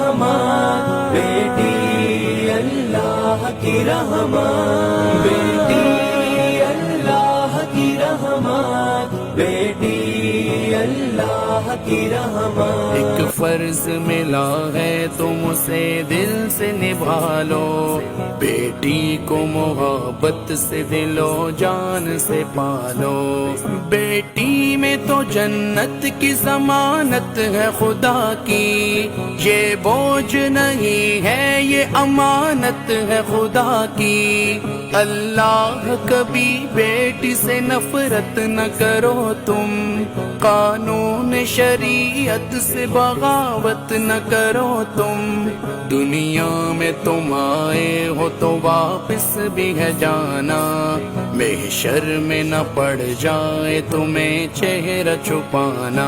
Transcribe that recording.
رحمت، بیٹی اللہ کی رحمت، بیٹی اللہ کی رحمت، بیٹی اللہ کی رحمت۔ ایک فرض ملا ہے تم اسے دل سے نبھا لو، بیٹی کو محبت سے دل و جان سے پالو، بیٹی میں تو جنت کی ضمانت ہے خدا کی، یہ بوجھ نہیں ہے یہ امانت ہے خدا کی، اللہ کبھی بیٹی سے نفرت نہ کرو تم، قانون شریعت سے بغاوت نہ کرو تم، دنیا میں تم آئے ہو تو واپس بھی ہے جانا، محشر میں نہ پڑ جائے تمہیں چہرہ چھپانا۔